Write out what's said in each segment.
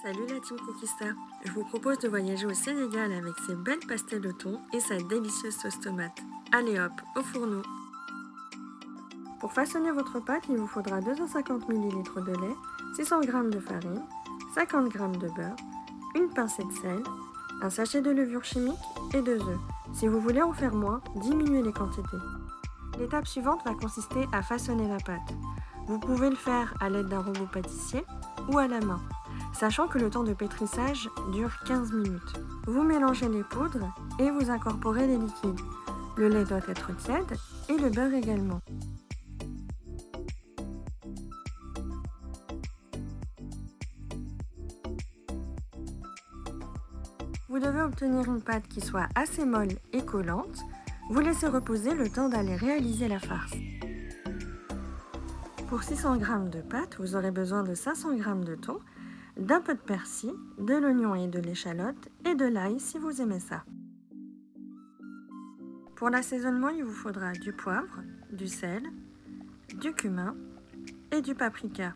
Salut la team Cookista, je vous propose de voyager au Sénégal avec ses belles pastels de thon et sa délicieuse sauce tomate. Allez hop, au fourneau. Pour façonner votre pâte, il vous faudra 250 ml de lait, 600 g de farine, 50 g de beurre, une pincée de sel, un sachet de levure chimique et 2 œufs. Si vous voulez en faire moins, diminuez les quantités. L'étape suivante va consister à façonner la pâte. Vous pouvez le faire à l'aide d'un robot pâtissier ou à la main, sachant que le temps de pétrissage dure 15 minutes. Vous mélangez les poudres et vous incorporez les liquides. Le lait doit être tiède et le beurre également. Vous devez obtenir une pâte qui soit assez molle et collante. Vous laissez reposer le temps d'aller réaliser la farce. Pour 600 g de pâte, vous aurez besoin de 500 g de thon, d'un peu de persil, de l'oignon et de l'échalote et de l'ail si vous aimez ça. Pour l'assaisonnement, il vous faudra du poivre, du sel, du cumin et du paprika.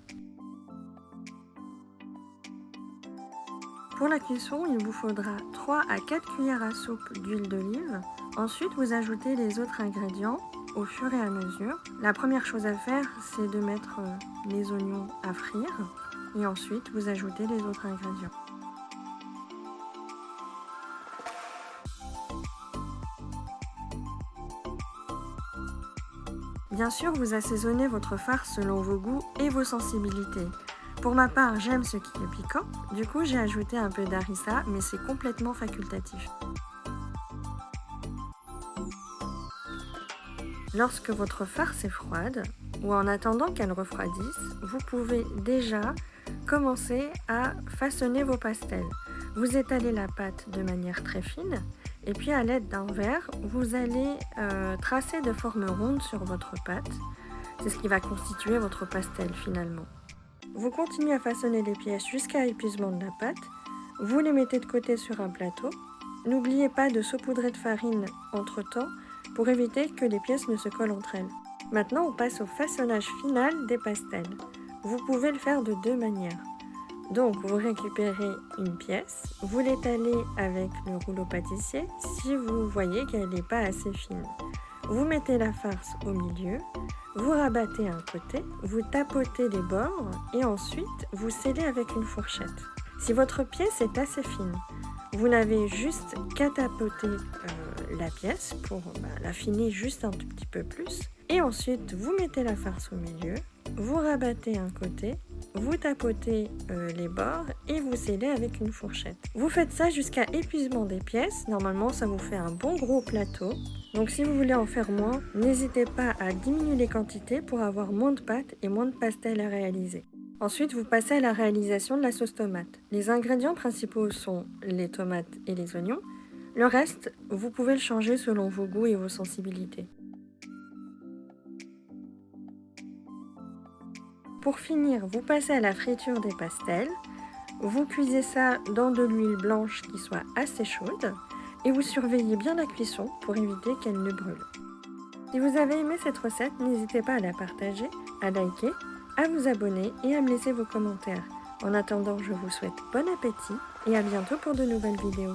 Pour la cuisson, il vous faudra 3 à 4 cuillères à soupe d'huile d'olive. Ensuite, vous ajoutez les autres ingrédients au fur et à mesure. La première chose à faire, c'est de mettre les oignons à frire et ensuite vous ajoutez les autres ingrédients. Bien sûr, vous assaisonnez votre farce selon vos goûts et vos sensibilités. Pour ma part, j'aime ce qui est piquant, du coup j'ai ajouté un peu d'harissa, mais c'est complètement facultatif. Lorsque votre farce est froide, ou en attendant qu'elle refroidisse, vous pouvez déjà commencer à façonner vos pastels. Vous étalez la pâte de manière très fine, et puis à l'aide d'un verre, vous allez tracer de formes rondes sur votre pâte. C'est ce qui va constituer votre pastel finalement. Vous continuez à façonner les pièces jusqu'à épuisement de la pâte. Vous les mettez de côté sur un plateau. N'oubliez pas de saupoudrer de farine entre-temps pour éviter que les pièces ne se collent entre elles. Maintenant, on passe au façonnage final des pastels. Vous pouvez le faire de deux manières. Donc, vous récupérez une pièce, vous l'étalez avec le rouleau pâtissier si vous voyez qu'elle n'est pas assez fine. Vous mettez la farce au milieu, vous rabattez un côté, vous tapotez les bords et ensuite vous scellez avec une fourchette. Si votre pièce est assez fine, vous n'avez juste qu'à tapoter la pièce pour l'affiner juste un tout petit peu plus. Et ensuite, vous mettez la farce au milieu, vous rabattez un côté, vous tapotez les bords et vous scellez avec une fourchette. Vous faites ça jusqu'à épuisement des pièces. Normalement, ça vous fait un bon gros plateau. Donc si vous voulez en faire moins, n'hésitez pas à diminuer les quantités pour avoir moins de pâtes et moins de pastels à réaliser. Ensuite, vous passez à la réalisation de la sauce tomate. Les ingrédients principaux sont les tomates et les oignons. Le reste, vous pouvez le changer selon vos goûts et vos sensibilités. Pour finir, vous passez à la friture des pastels. Vous cuisez ça dans de l'huile blanche qui soit assez chaude et vous surveillez bien la cuisson pour éviter qu'elle ne brûle. Si vous avez aimé cette recette, n'hésitez pas à la partager, à liker, à vous abonner et à me laisser vos commentaires. En attendant, je vous souhaite bon appétit et à bientôt pour de nouvelles vidéos.